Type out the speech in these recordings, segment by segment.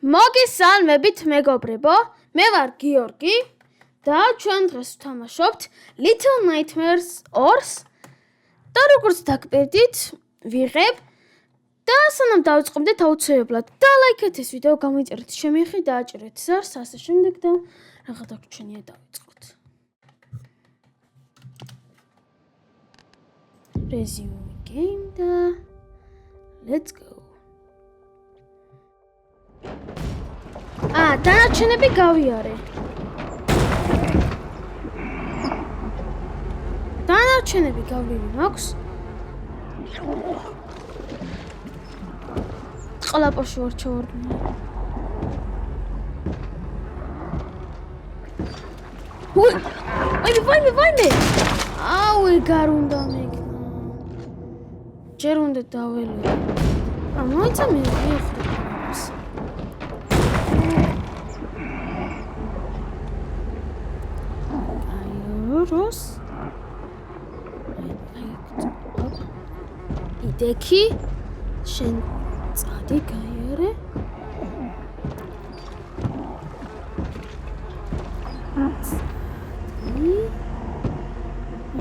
მოგესალმებით მეგობრებო, მე ვარ გიორგი და ჩვენ დღეს ვთამაშობთ Little Nightmares 2-ს და როგორც დაგპირდით, ვიღებ და სანამ დავიწყებდეთ აუცილებლად დალაიქეთ ეს ვიდეო, გამოიწერეთ შემიხი და აჭერეთ ზარს, ასე შემდეგ და რაღაც დაგვრჩენია დავიწყოთ. Resume game და let's go. დანარჩენები გავიარე. დანარჩენები გავლილი მაქვს. ყლაპოში ვარ ჩავარდნილი. ვაიმე! აუ, ეგარ უნდა მეკნა. ჯერ უნდა დაველოდო. მოიცა მე ვიხდი. Ros. Ideki შენ წადი გაიარე.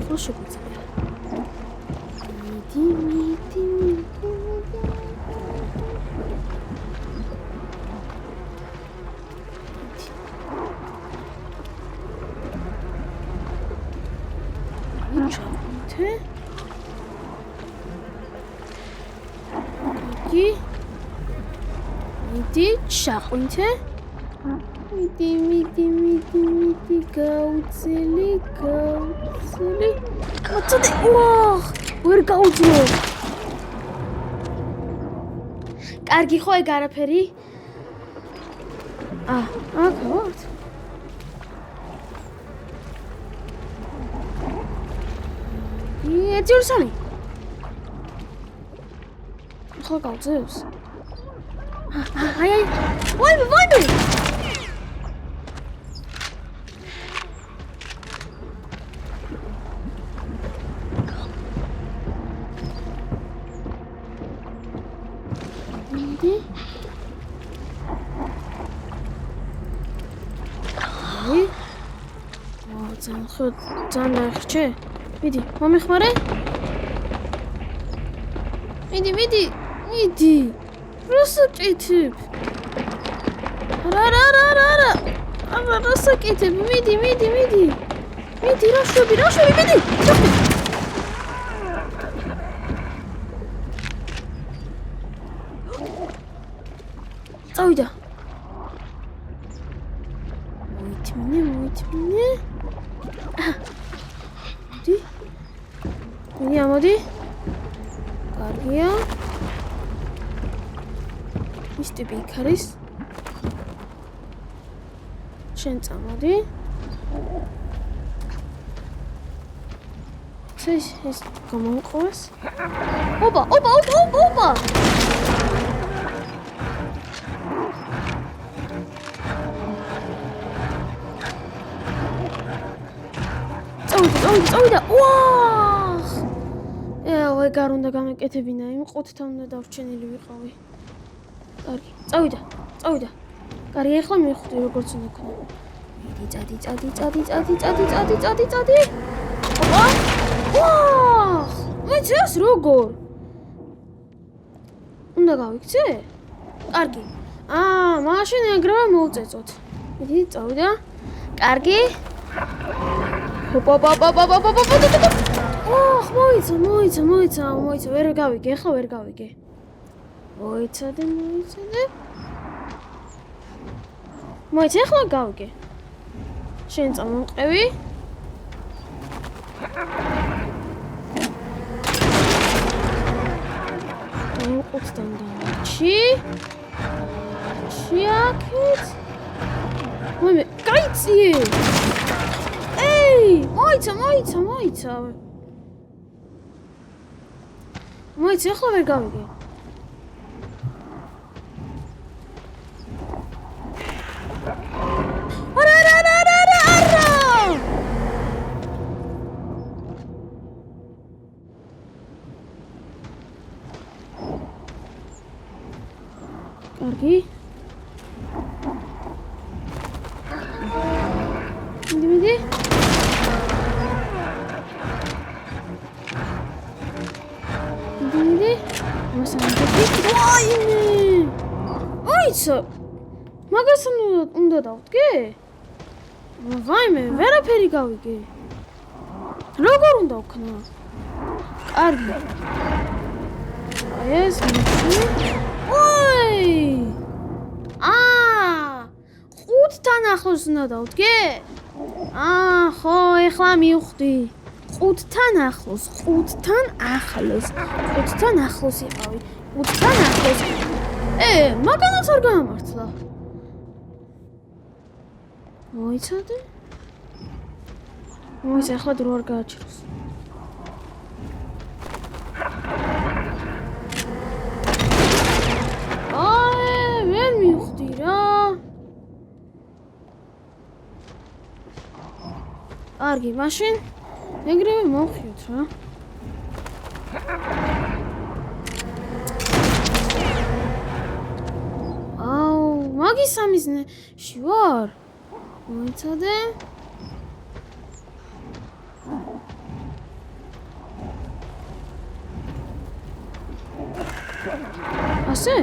ხო შეგვიძლია. მიდი. მიდი შაყვინთე მიდი გაუცელი კაცოდი ვერ გაუძლო კარგი ხო ეგ არაფერი აქ ვარ ეძიურსანი ხო გავძევს აი ვაიმე ძალიან დაიხჭე მიდი მომეხმარე მიდი როსაკეთებ რა აბა როსაკეთებ მიდი რაშვები მიდი წავიდა მოითმინე მოდი კარგია ის ტიპი იქ არის შენ წამოდი ეს გამოვყოს ოპა წავიდა ეგარ უნდა გამეკეთებინა იმ ყუთთან უნდა დავრჩენილი ვიყავი კარგი წავიდა კარგი ახლა მივხვდი როგორც უნდა ქნა მიდი წადი ოპა მეცეს როგორ უნდა გავიქცე კარგი მაშინ ეგრევე მოვწეწოთ მიდი წავიდა კარგი მოიცა ვერ გავიგე ახლა ვერ გავიგე მოიცადე მოიცა ახლა გავიგე შენ წამომყევი ყუთთან დავარჩი აქეთ მოიმე გაიწიე მოიცა ახლა ვერ გავიგე არა კარგი მიდი. მიდი. მოსამართი. ვაიმე! აიცა. მაგას უნდა დავდგე? ვაიმე, ვერაფერი გავიგე. როგორ უნდა ვქნა? კარგი. ეს მიცი. ოი! ხუთთან ახლოს უნდა დავდგე? ხო, ეხლა მივხვდი. ხუთთან ახლოს იყავი. ხუთთან ახლოს. მაგანაც არ გაამართლა. მოიცადე? მოიცა, ახლა დრო არ გააჩეროს. ვერ მივხვდი რა. კარგი, მაშინ ეგრევე მოვხიოთ რა. მაგის სამიზნეში ვარ. მოიცადე? ასე?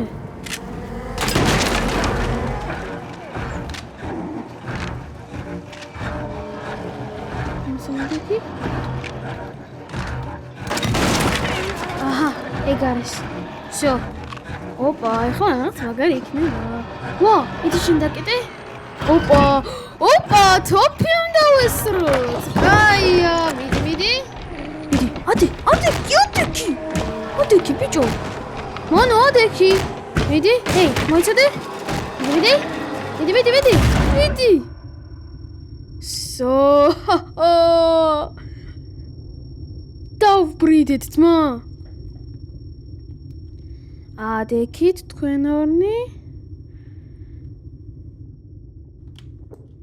აჰა, ეგ არის. всё. ოპა, ეხლა რაღაც მაგარი იქნება. ვა, იცი შენ დაკეტე? ოპა, თოფი უნდა ვესროთ. აია, მიდი. ოდექი, ბიჭო. მონო, ოდექი. მიდი, მოიცადე? მიდი. დავბრიდეთ ძმა. ადექით თქვენ ორნი.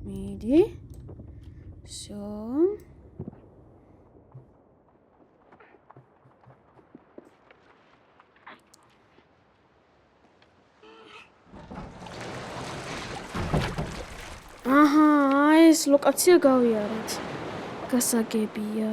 მიდი. всё. აჰა, ეს ლოკაცია გავიარეთ. გასაგებია.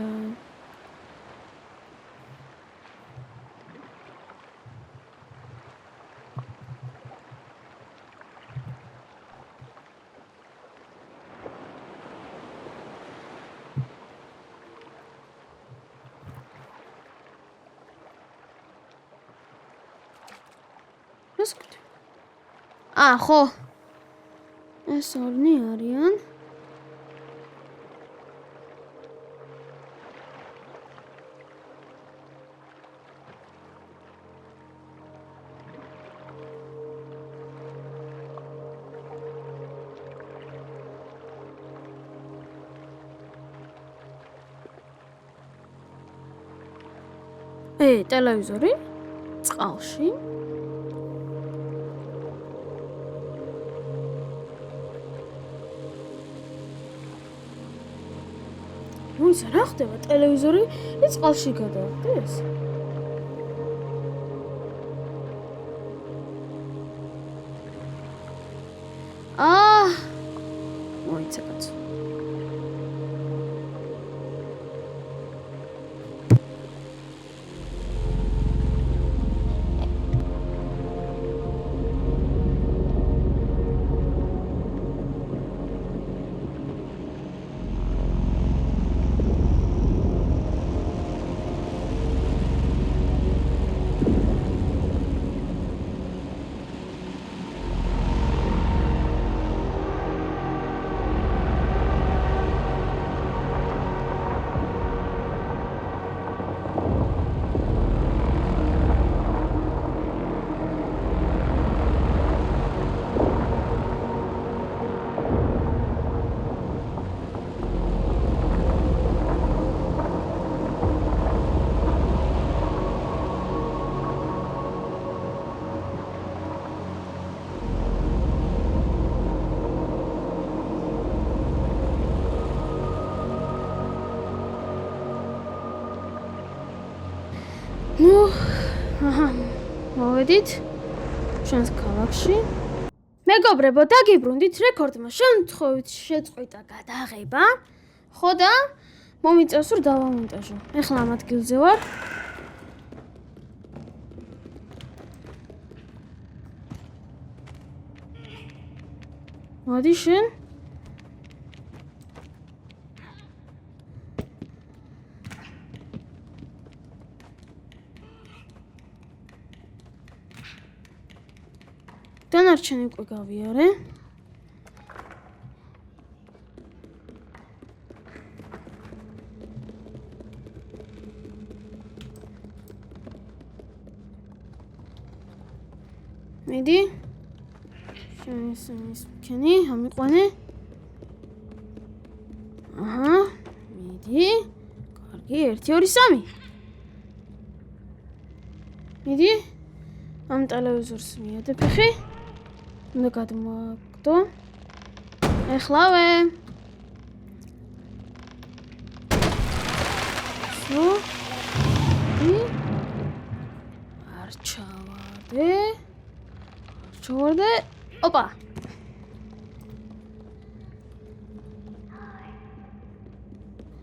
ხო. ეს ორნი არიან. ტელევიზორი წყალში. მოიცა, რა ხდება? ტელევიზორი წყალში გადააგდეს? მოიცა კაცო. მოვედით ჩვენს ქალაქში. მეგობრებო, დაგიბრუნდით, რეკორდმა შემთხვევით შეწყვიტა გადაღება. ხო და მომიწევს რომ დავამონტაჟო. ეხლა ამ ადგილზე ვარ. მოდი შენ. დანარჩენი უკვე გავიარე. მიდი. შემის მქენი, ამიყვანე. აჰა, მიდი. კარგი, 1 2 3. მიდი. ამ ტელევიზორს მიადე ფეხი. უნდა გადმოაგდო. ეხლავე. სო. არჩევარდე. ოპა.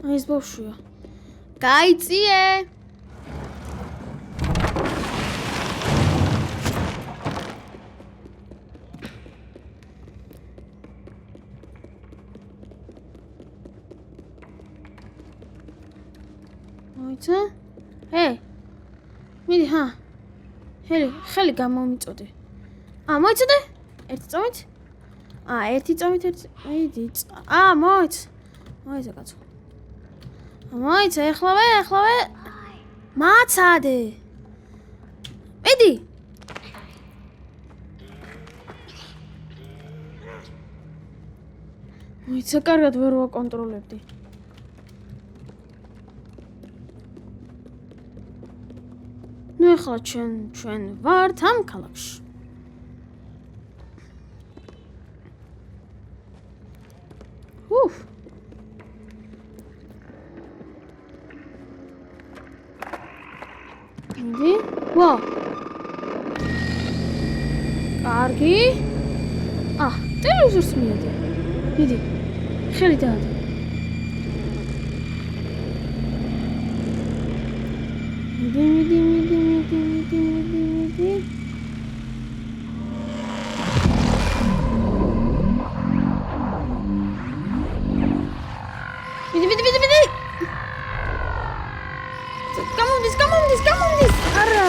აი ეს ბავშვია. გაიწიე. მოიცა? მიდი ჰა. ხელი გამომიწოდე. მოიცოდე? 1 წამით? 1 წამით 1. მიდი. მოიცა კაცო. მოიცა, ეხლავე. მაცადე. მიდი. მოიცა, კარგად ვერ ვაკონტროლებდი. ნუ ეხლა ჩვენ ვართ ამ ქალაქში. მიდი. ვა. კარგი. ტელევიზორს მიადე. მიდი. ხელი დაადე. მიდი. გამომდის. არა.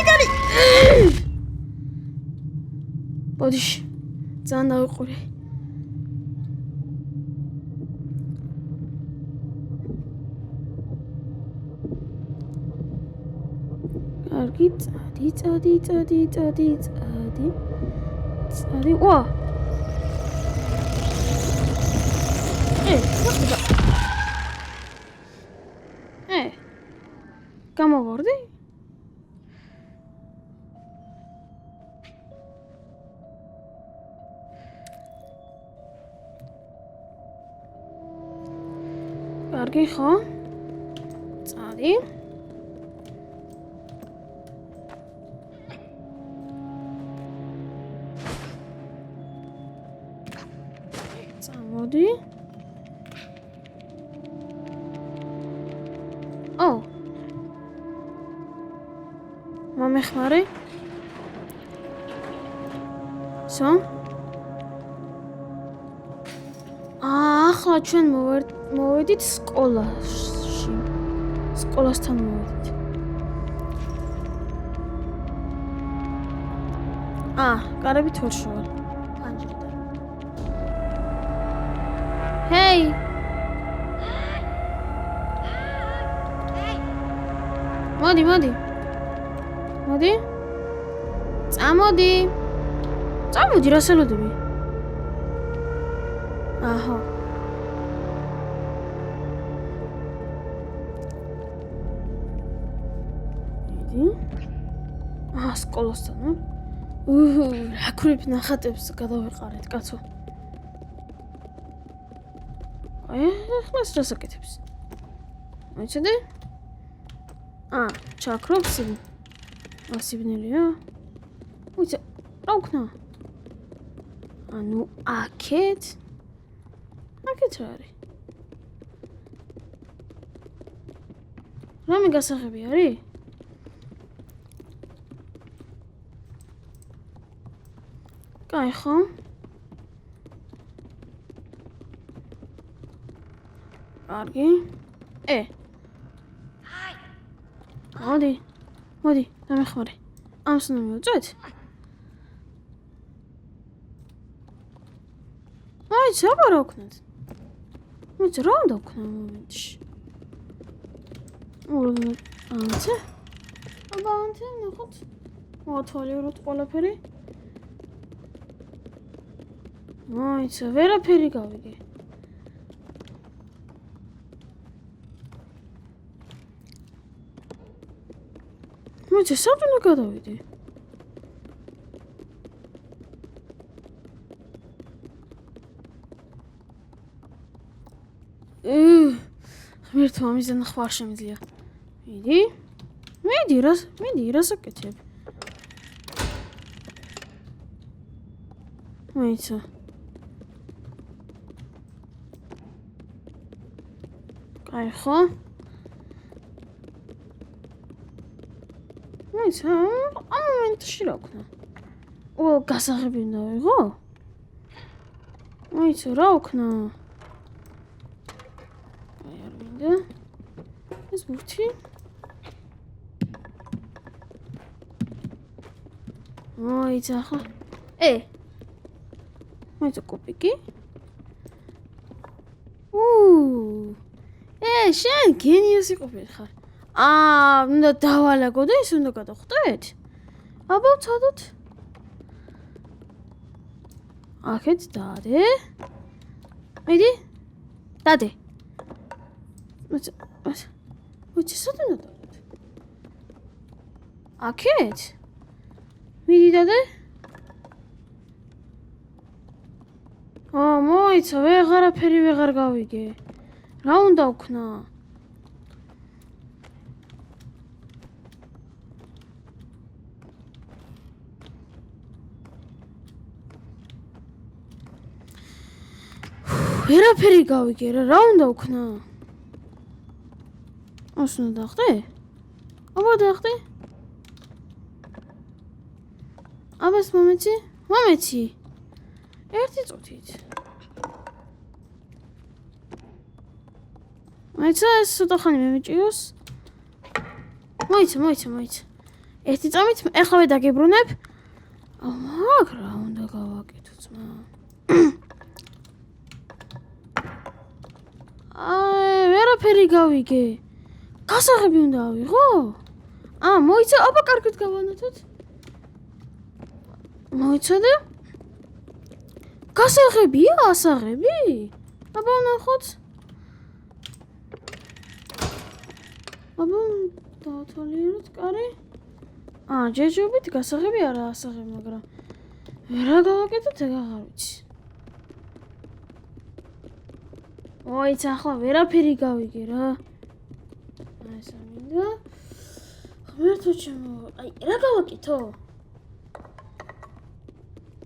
იგარი. ბოდიში. ძალიან დავიყურე. კარგი, წადი. ვა. მოხდა. გამოვარდი? კარგი ხო? წადი. მოდი. მომეხმარე. სო? ახლა ჩვენ მოვედით სკოლაში. სკოლასთან მოვედით. კარებით ვერ შევარ. პანჯრიდან. ჰეი. მოდი. წამოდი, რა სელოდები? აჰა. მიდი. სკოლასთან. რა ქრიფ ნახატებს გადავეყარეთ, კაცო. ეხლა რას აკეთებს? მოიცადე? ჩაქრობს. ასიბნელია? უცა, რა ვქნა? ანუ აქეთ? აქეთ რა არის? რამე გასაღები არის? კაი ხო? კარგი. მოდი, დამეხმარე. ამს უნდა მივუწვეთ? აი, საბა რა ვქნათ? მოიცა, რა უნდა ვქნა ამ მომენტში? ანთე? აბა, ანთე, ნახოთ. მოვათვალიეროთ ყველაფერი. მოიცა, ვერაფერი გავიგე. მოიცა, სად უნდა გადავიდე? ღმერთო, ამისგან ხوار შემიძლია. მიდი, რას აკეთებ? მოიცა. კაი ხო? მოიცა, ამ მომენტში რა ვქნა? გასაღები უნდა ვიღო? მოიცა, რა ვქნა? აი, არ მინდა. ეს ბურთი? მოიცა, ხო? მოიცა, კოპიკი? შენ გენიოსი ყოფილი ხარ. უნდა დავალაგო და ის უნდა გადავხტეთ? აბა, ვცადოთ. აქეთ დადე. მიდი. დადე. მოიცა, სად უნდა დავდეთ? აქეთ? მიდი დადე. მოიცა, ვეღარაფერი ვეღარ გავიგე. რა უნდა ვქნა? ვერაფერი გავიგე რა უნდა ვქნა? ას უნდა დახტე? აბა დახტე? აბას მომეცი? ერთი წუთით. მოიცა, ეს ცოტა ხანი მემიჭიოს. მოიცა. ერთი წამით ეხლა დაგიბრუნებ. მაგ რა უნდა გავაკეთო ძმა? ვერაფერი გავიგე. გასაღები უნდა ავიღო? მოიცა, აბა კარგად გავანათოთ. მოიცა და გასაღებია, ასაღები? აბა ნახოთ. აბა დავთვალიეროთ კარი. ჯერჯერობით გასაღები არა ასაღები, მაგრამ რა გავაკეთოთ, ეგ აღარ ვიცი. მოიცა, ახლა ვერაფერი გავიგე რა. ეს ამინდა. ღმერთო ჩემო, რა გავაკეთო?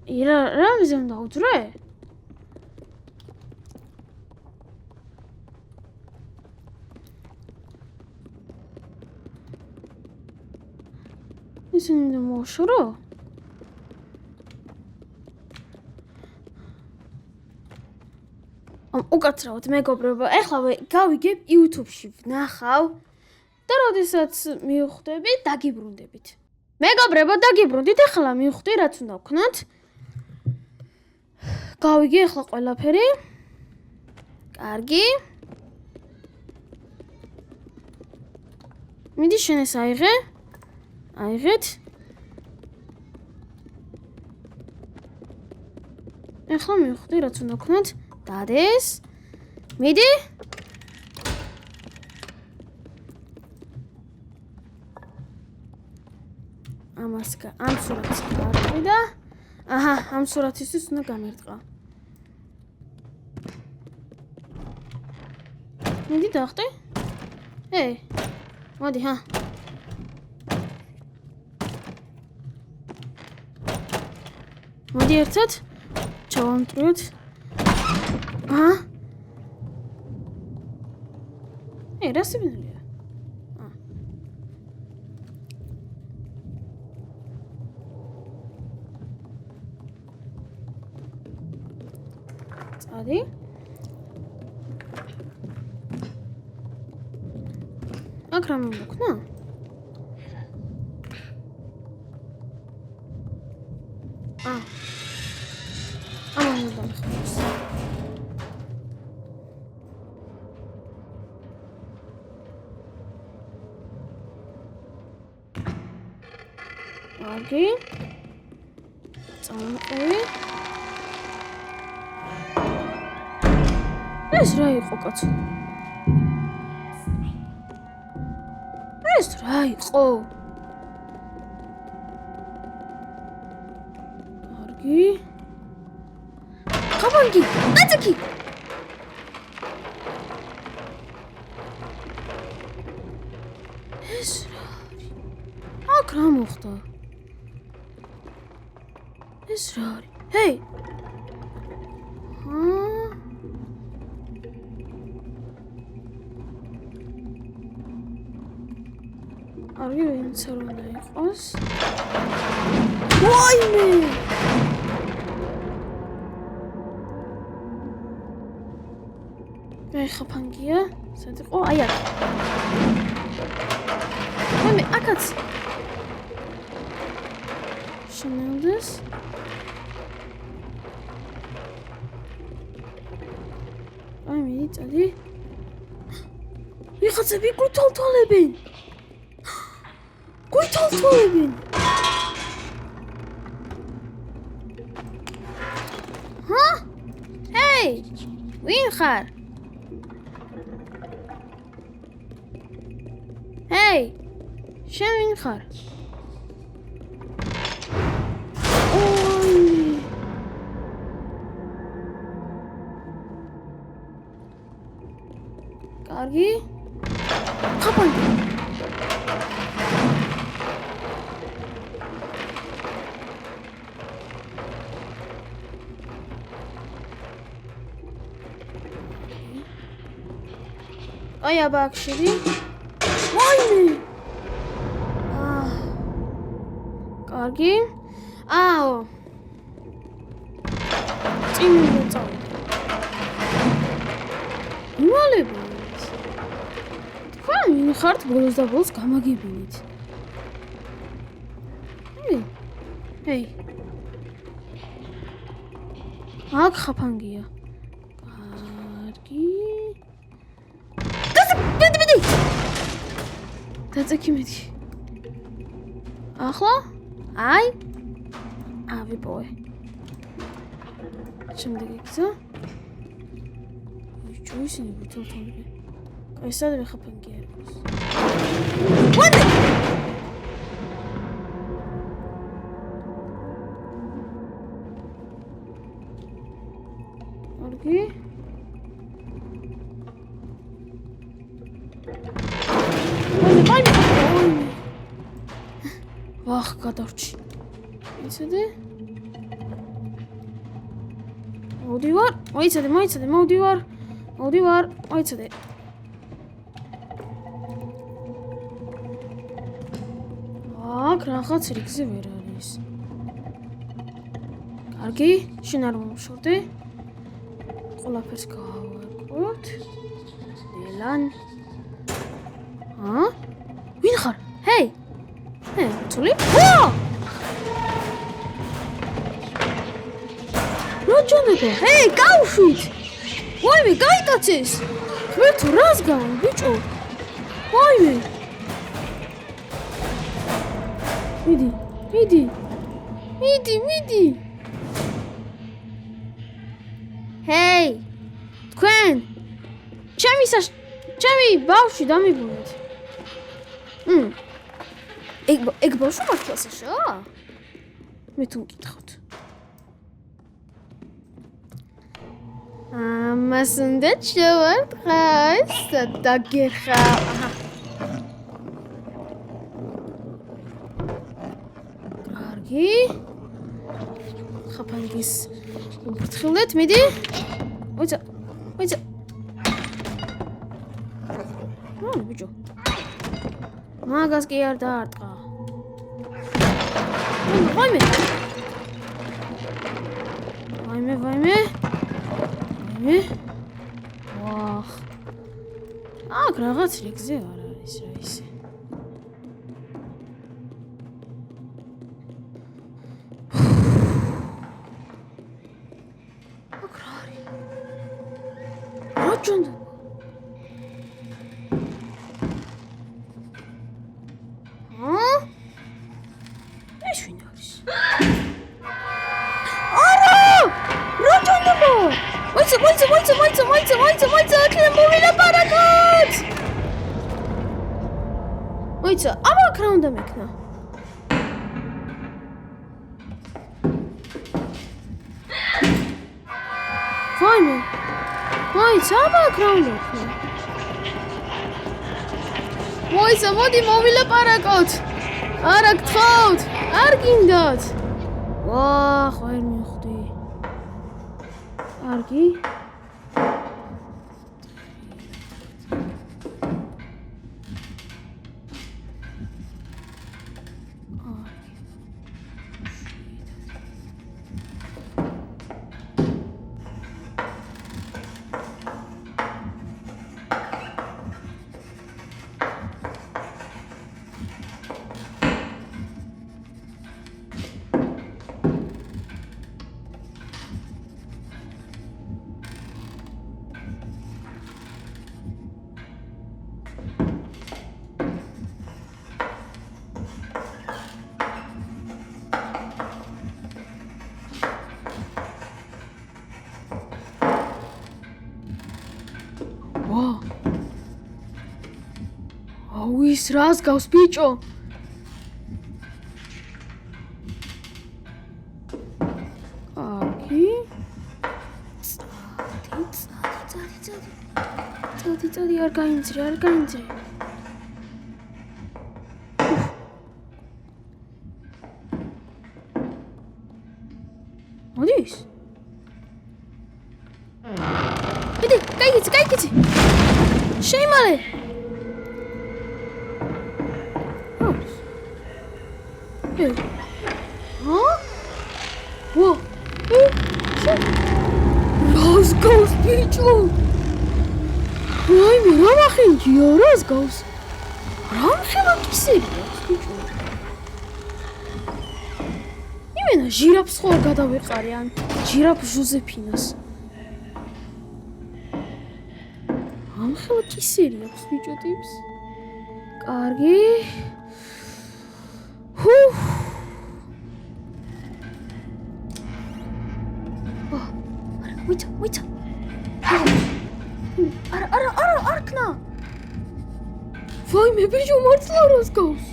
რა მიზე უნდა უძრე? ისინი უნდა მოვაშორო? უკაცრავად მეგობრებო, ეხლა გავიგებ YouTube-ში ვნახავ და როდესაც მივხვდები, დაგიბრუნდებით. მეგობრებო, დაგიბრუნდით, ეხლა მივხვდი რაც უნდა ვქნათ. გავიგე ეხლა ყველაფერი. კარგი. მიდი შენ ეს აიღე. აიღეთ. ეხლა მივხვდი რაც უნდა ვქნათ. დადეს. მიდი. ამ სურათს გავარკვი და ამ სურათისთვის უნდა გამერტყა. მიდი დახტე. მოდი, მოდი ერთად ჩავამტრიოთ. რა სიბნელეა? წადი. აქ რა მომქნა? ამან დამხმარს. აგი. წამყვი. ეს რა იყო კაცო? ეს რა იყო? კარგი. ხაბანგი, აწიკი. ეს რა არის? აქ რა მოხდა? ეს რა არის? ჰეი. კარგი, ვინც არ უნდა იყოს. ვაიმე! ხაფანგია, სად იყო? აი აქ. მე აქაც. შენელდეს. აი მე წადი. ვიღაცები გვითვალთვალებენ. გვითვალთვალებენ. ჰეი! ვინ ხარ? ჰეი! შენ ვინ ხარ? კარგი? ხაფანგი. აი აბა აქ შედი. ვაიმე! კარგი? აო. წინ წავიდე. იმალები. თქვენ ხართ ბოლოს და ბოლოს გამაგებინით. ჰეი. აქ ხაფანგია. კარგი. ბედი. დაწექი მეტი. ახლა? აი. ავიპოვე. შემდეგი გზა. ვიჩო ისინი ბუთელთონები. აი სადღა ხაფანგი არ იყოს. ვანე! კარგი. ვანე! ვახ, გადავრჩი. იცოდე? მოდივარ. მოიცადე, მოდივარ. მოიცადე. აქ რაღაც რიგზე ვერ არის. კარგი, შენ არ მომშორდე. ყველაფერს გავაკეთოთ. ელან. ვინ ხარ? ჰეი! ცული? რაჯონებო? ჰეი, გავშვით! ვაიმე, გაიტაცეს! ხმერთო, რას გავა, ბიჭო? ვაიმე! მიდი. ჰეი! თქვენ! ჩემი ბავშვი დამიბუნეთ. ეგ ბავშვი მართლასაშია? მე თუ მკითხავთ. ამას უნდა შევარტყას, დაგეხა. კარგი. ხაფანგის უფრთხილდეთ, მიდი. მოიცა. ბიჭო. მაგას კი არ დაარტყა. ვაიმე. ვახ. აქ რაღაც რიგზე არ არის რა ისე. აქ რა არის? რა ჩონდა? მოიცა, აქედან მოვილაპარაკოთ! მოიცა, ამაკ რა უნდა მექნა? ვაიმე! მოიცა, ამაკ რა უნდა მექნა? მოიცა, მოდი მოვილაპარაკოთ! არა გთხოვთ, არ გინდათ! ვახ, ვერ მივხვდი. კარგი. ის რას გავს ბიჭო? აკი? წადი, არ გაინძრე. მოდის? მიდი, გაიგიცი. შეიმალე. რას გავს ბიჭო? ვაიმე, რა მახინჯია, რას გავს? რა ხელაკისებია ბიჭო? იმენა ჟირაფს ხო არ გადავეყარე ან ჟირაფ ჟოზეფინას. ამ ხელაკისერი აქვს ბიჭო ტიპს. კარგი. მოიცა. არა ქნა. ვაიმე, ბიჭო, მართლა რას გავს?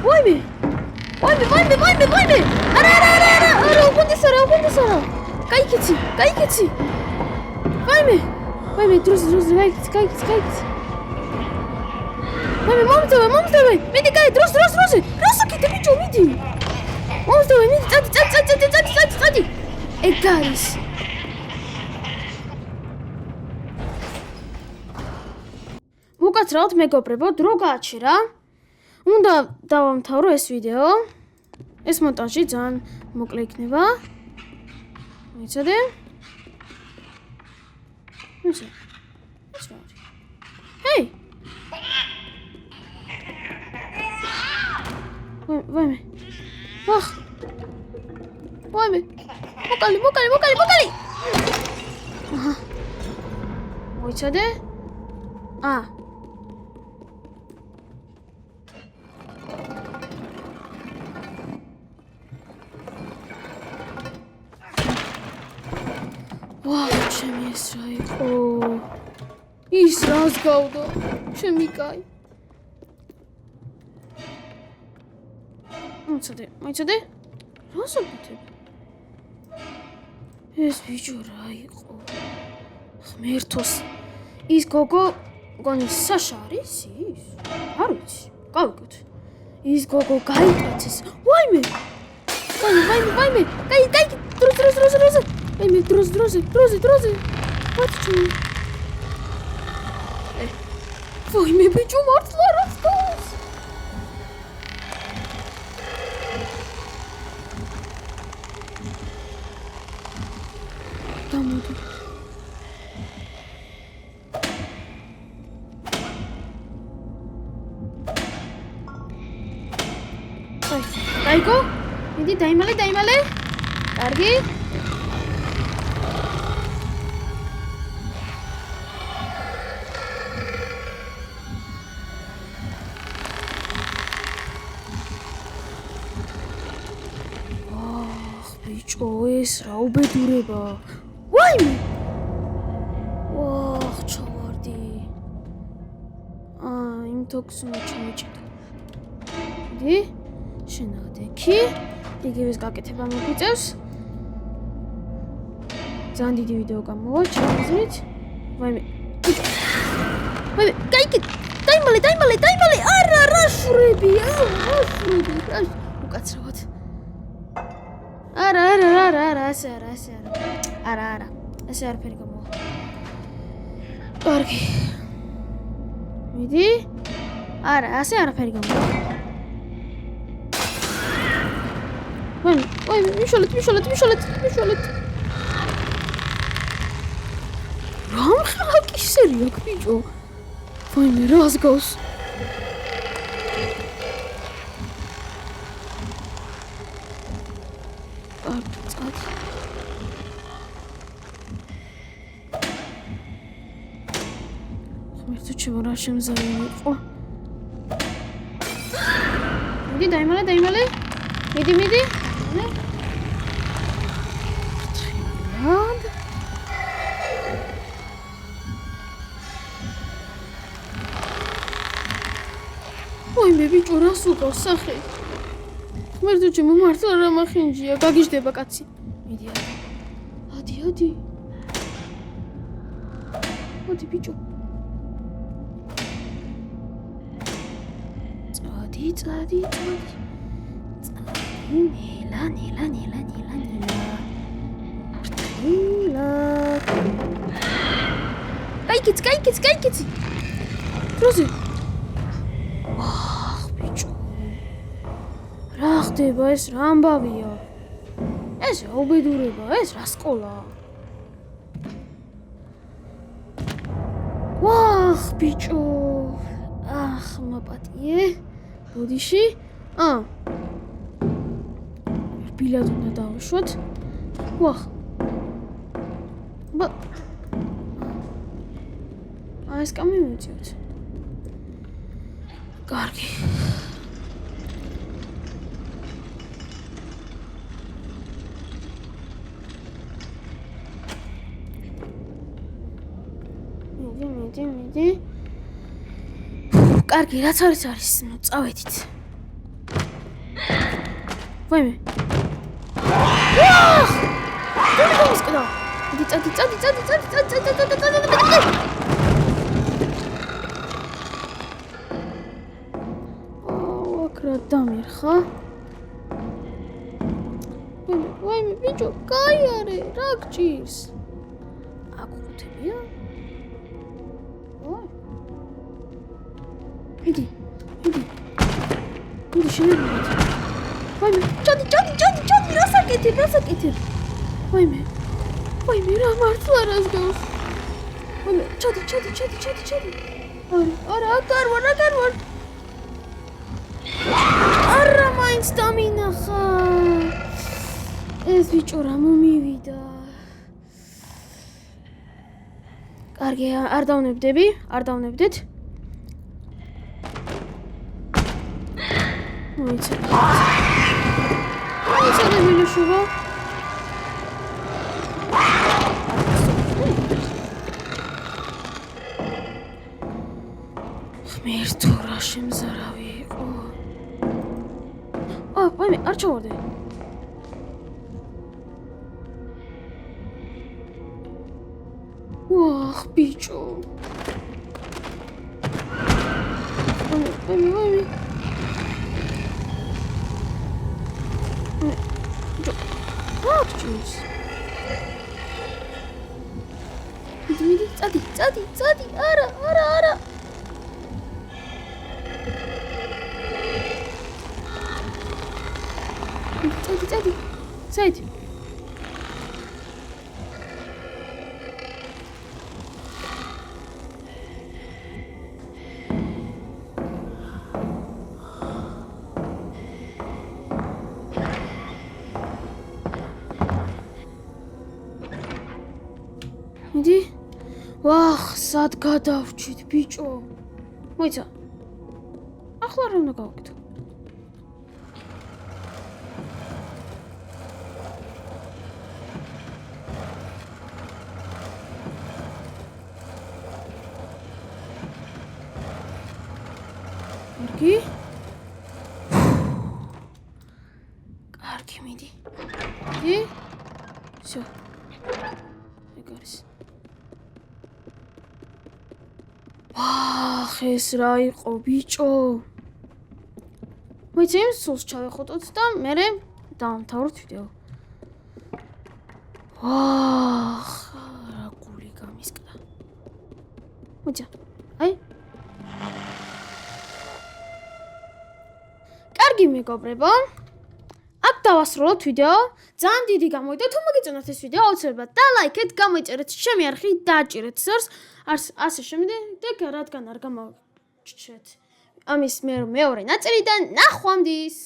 ვაიმე. არა, უგუნდისარა. გაიქეცი. ვაიმე, დროს, გაიქეცი. ვაიმე, მომძდავე. მიდი, დროს. რასაკეთე ბიჭო, მიდი. მომძდავე, მიდი, წადი. ეგ არის. მოკაცრავთ მეგობრებო, დრო გააჩერა. უნდა დავამთავრო ეს ვიდეო. ეს მონტაჟი ძალიან მოკლე იქნება. მოიცადე? ჰეი! ვაიმე. ვახ. ვაიმე. მოკალი. აჰა. მოიცადე? ჩემი ეს რა იყო? ის რას გავდა? ჩემი კაი. მოიცადე. რას აკეთებ? ეს ბიჭო რა იყო? ღმერთოს. ის გოგო გონი საშა არის ის? არ ვიცი. გავიგოთ. ის გოგო გაიწაცეს. ვაიმე. კაი, დროზე. ვაიმე, დროზე. ვაჩუ. ვაიმე, ბიჭო მართლა რას გავს? გამოდი. დაიგო? მიდი დაიმალე. კარგი? ბიჭო, ეს რა უბედურება. ვაიმე! ჩავარდი. იმ თოქს უნდა ჩავიჭიდო. მიდი. შენადექი. იგივეს გაკეთება მოგვიწევს. ძალიან დიდი ვიდეო გამოვა, ჩავიზრით. ვაიმე. გაიგეთ. დაიმალე. არა, რა შურებია? უკაცრავად. არა, ასე არა. არა. ასე არაფერი გამოვა. კარგი. მიდი. არა, ასე არაფერი გამოვა. ვაიმე, მიშოლეთ. რა ხალაკისერი აქ ბიჭო? ვაიმე, რას გავს? ჩემო რა შემზარავი იყო. მიდი დაიმალე. მიდი. ვაიმე ბიჭო რას უკავს სახე? ღმერთო ჩემო მართლა რა მახინჯია, გაგიჟდება კაცი. მიდი. ადი. მოდი ბიჭო. წადი. გაიგეცი. დროზე. ბიჭო. რა ხდება ეს რა ამბავია? ეს რა უბედურება, ეს რა სკოლაა? ბიჭო. მაპატიე. ბოდიში. ბილად უნდა დავუშვათ. ეს კამი მივიწევთ. კარგი. მიდი. კარგი, რაც არის, წავედით. ვაიმე. დები გამოსკდა. მიდი, წადი. რა დამერხა? ვაიმე, ბიჭო, კაი არე, რა გჭირს? აკუთებია? მიდი, შენებიდეთ. ვაიმე, ჩადი, რას აკეთებ? ვაიმე, რა მართლა რას გავს? ვაიმე, ჩადი. არა, აკარ ვარ. არა, მაინც დამინახა. ეს ბიჭო რა მომივიდა. კარგი, არ დავნებდეთ. მოიცადე მილიშუღო. ღმერთო რა შემზარავი იყო. ვაიმე, არ ჩავარდე. ვახ, ბიჭო. ვაიმე. ვაჩუს. მიდი, წადი. არა. წადი. საით? მიდი. ვახ, სად გადავჭით, ბიჭო. მოიცა. ახლა რა უნდა გავაკეთო? კარგი, მიდი. всё. ეგ არის. ვახ, ეს რა იყო, ბიჭო? მოიცა, იმ სულს ჩავეხუტოთ და მერე დავამთავროთ ვიდეო. ვახ, რა გული გამისკდა. მოიცა, აი. კარგი მეგობრებო, აქ დავასრულოთ ვიდეო. ძალიან დიდი გამოვიდა. თუ მოგეწონათ ეს ვიდეო, აუცილებლად დალაიქეთ, გამოიწერეთ ჩემი არხი, დააჭირეთ ზურს, ასე შემდეგ, რადგან არ გამოვიჩეთ ამის მეორე ნაწილი და ნახვამდის.